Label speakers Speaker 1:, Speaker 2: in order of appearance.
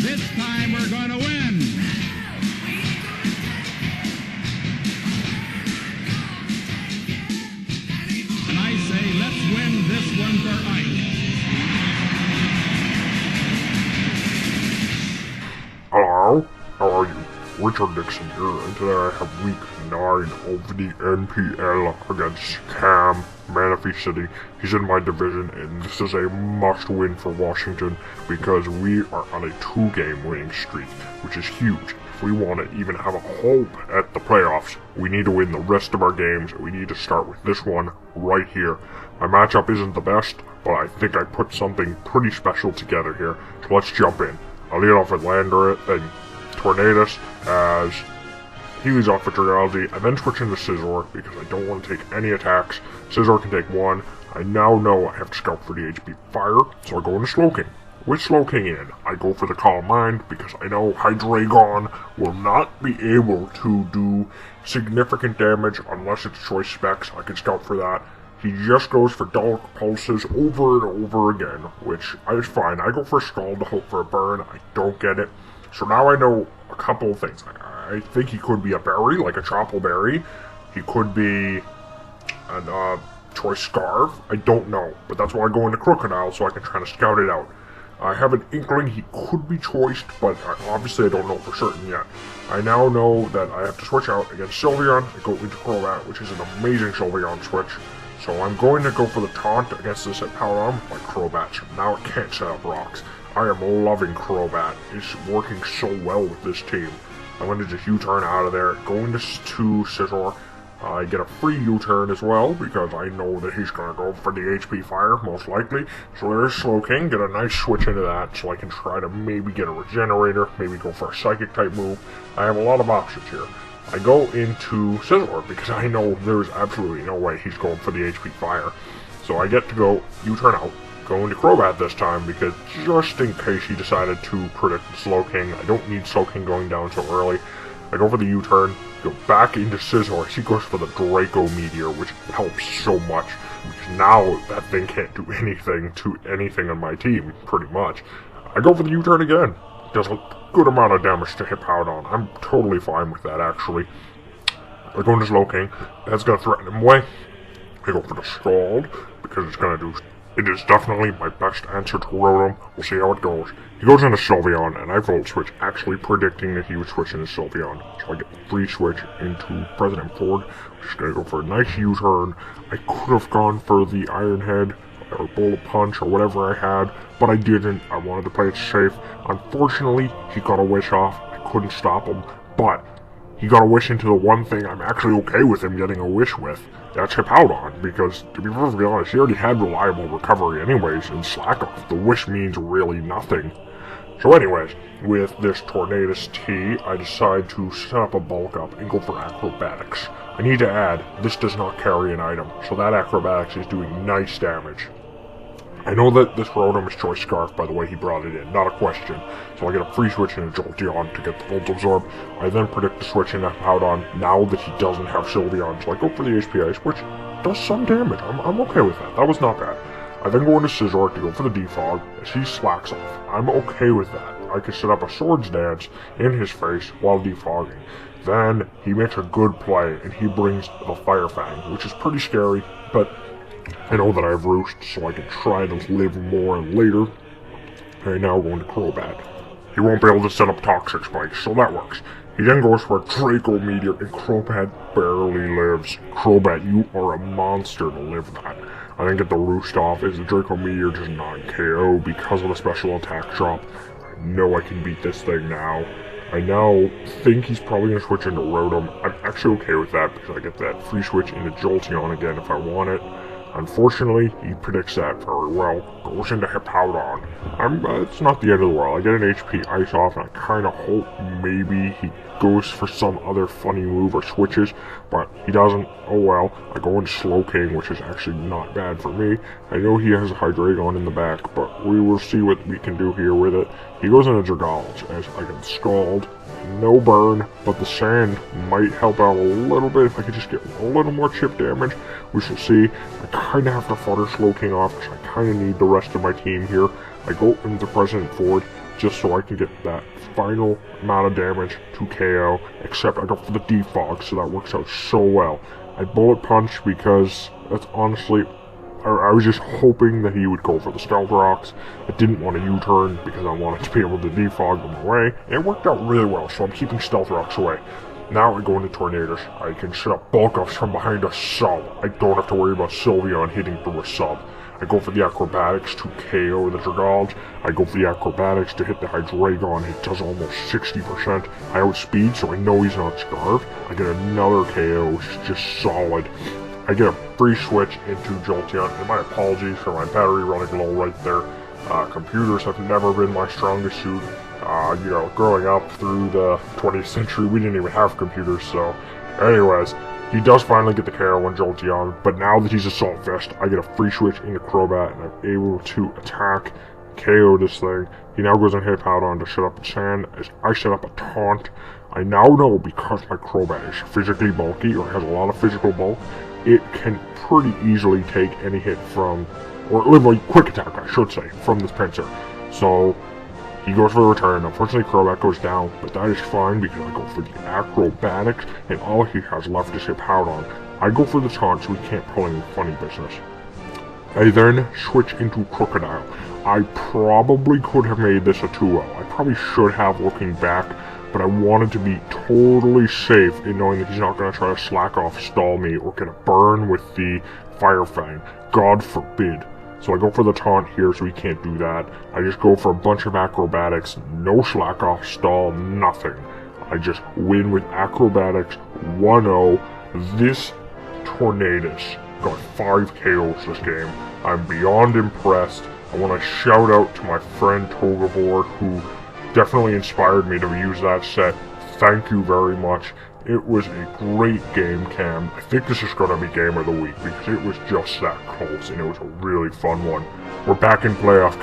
Speaker 1: This time we're going to win. And I say, let's win this one for Ike.
Speaker 2: Hello, how are you? SlickRickNixon here, and today I have week 9 of the NPL against Cam, Manaphy City. He's in my division, and this is a must-win for Washington because we are on a 2-game winning streak, which is huge. If we want to even have a hope at the playoffs, we need to win the rest of our games, and we need to start with this one right here. My matchup isn't the best, but I think I put something pretty special together here, so let's jump in. I'll lead off with Lander and Tornadus as he leads off with Dragaldi. I then switch into Scizor because I don't want to take any attacks. Scizor can take one. I now know I have to scout for the HP Fire, so I go into Slowking. With Slowking in, I go for the Calm Mind because I know Hydreigon will not be able to do significant damage unless it's choice specs. I can scout for that. He just goes for Dark Pulses over and over again, which is fine. I go for Scald to hope for a burn. I don't get it. So now I know a couple of things. I think he could be a berry, like a Chople Berry. He could be a Choice Scarf. I don't know. But that's why I go into Crocodile, so I can try to scout it out. I have an inkling he could be choiced, but obviously I don't know for certain yet. I now know that I have to switch out against Sylveon and go into Crobat, which is an amazing Sylveon switch. So I'm going to go for the taunt against this at Power Arm with my Crobat. So now it can't set up rocks. I am loving Crobat. It's working so well with this team. I'm going to just U-turn out of there, going to Scizor. I get a free U-turn as well, because I know that he's going to go for the HP Fire, most likely. So there's Slowking, get a nice switch into that, so I can try to maybe get a Regenerator, maybe go for a Psychic-type move. I have a lot of options here. I go into Scizor, because I know there's absolutely no way he's going for the HP Fire. So I get to go U-turn out, go into Crobat this time, because just in case he decided to predict Slowking, I don't need Slowking going down so early. I go for the U-turn, go back into Scizor. He goes for the Draco Meteor, which helps so much, because now that thing can't do anything to anything on my team, pretty much. I go for the U-turn again. Does a good amount of damage to Hippowdon. I'm totally fine with that, actually. I go into Slowking. That's going to threaten him away. I go for the Scald, because it's going to do... It is definitely my best answer to Rotom. We'll see how it goes. He goes into Sylveon, and I Volt Switch, actually predicting that he would switch into Sylveon. So I get the free switch into President Ford, which is going to go for a nice U-turn. I could have gone for the Iron Head, or Bullet Punch, or whatever I had, but I didn't. I wanted to play it safe. Unfortunately, he got a wish off. I couldn't stop him, but he got a wish into the one thing I'm actually okay with him getting a wish with. That's Hippowdon, because, to be perfectly honest, he already had reliable recovery anyways, and Slack Off. The wish means really nothing. So anyways, with this Tornadus T, I decide to set up a bulk up and go for Acrobatics. I need to add, this does not carry an item, so that Acrobatics is doing nice damage. I know that this Rotom is Choice Scarf by the way he brought it in, not a question. So I get a free switch into Jolteon to get the Volt Absorb. I then predict the switch into Hippowdon now that he doesn't have Sylveon. So I go for the HP Ice, which does some damage. I'm okay with that. That was not bad. I then go into Scizor to go for the Defog as he slacks off. I'm okay with that. I can set up a Swords Dance in his face while defogging. Then he makes a good play and he brings the Fire Fang, which is pretty scary, but I know that I have Roost, so I can try to live more later. I now go into Crobat. He won't be able to set up Toxic Spikes, so that works. He then goes for a Draco Meteor, and Crobat barely lives. Crobat, you are a monster to live that. I then get the Roost off, as the Draco Meteor does not KO because of the special attack drop. I know I can beat this thing now. I now think he's probably going to switch into Rotom. I'm actually okay with that, because I get that free switch into Jolteon again if I want it. Unfortunately, he predicts that very well. Goes into Hippowdon. It's not the end of the world. I get an HP Ice off, and I kind of hope maybe he goes for some other funny move or switches, but he doesn't. Oh well. I go into Slowking, which is actually not bad for me. I know he has a Hydreigon in the back, but we will see what we can do here with it. He goes into Dragalge, as I can Scald. No burn, but the Sand might help out a little bit if I could just get a little more chip damage. We shall see. I kind of have to fodder Slowking off, because I kind of need the rest of my team here. I go into President Ford. just so I can get that final amount of damage to KO, except I go for the defog, so that works out so well. I bullet punch because that's honestly, I was just hoping that he would go for the Stealth Rocks. I didn't want a U-turn because I wanted to be able to defog them away, and it worked out really well, so I'm keeping Stealth Rocks away. Now I go into Tornadoes. I can set up bulk ups from behind a sub. I don't have to worry about Sylveon hitting through a sub. I go for the Acrobatics to KO the Dragons. I go for the Acrobatics to hit the Hydreigon. It does almost 60%. I outspeed, so I know he's not Scarved. I get another KO, which is just solid. I get a free switch into Jolteon, and my apologies for my battery running low right there. Computers have never been my strongest suit. You know, growing up through the 20th century, we didn't even have computers, so... Anyways, he does finally get the KO on Jolteon, but now that he's Assault Vest, I get a free switch into Crobat, and I'm able to attack, KO this thing. He now goes on Hippowdon to set up a Sand, as I set up a Taunt. I now know, because my Crobat is physically bulky, or has a lot of physical bulk, it can pretty easily take any hit from, or like quick attack, I should say, from this Pinsir. So, he goes for the return. Unfortunately, Crobat goes down, but that is fine because I go for the Acrobatics, and all he has left is Hippowdon. I go for the Taunt so he can't pull any funny business. I then switch into Crocodile. I probably could have made this a 2-0. I probably should have, looking back, but I wanted to be totally safe in knowing that he's not going to try to slack off, stall me, or get a burn with the Fire Fang. God forbid. So I go for the Taunt here so he can't do that. I just go for a bunch of Acrobatics, no slack off, stall, nothing. I just win with Acrobatics 1-0. This Tornadus got 5 KOs this game. I'm beyond impressed. I want to shout out to my friend Togavor, who definitely inspired me to use that set. Thank you very much. It was a great game, Cam. I think this is going to be Game of the Week because it was just that close and it was a really fun one. We're back in playoff.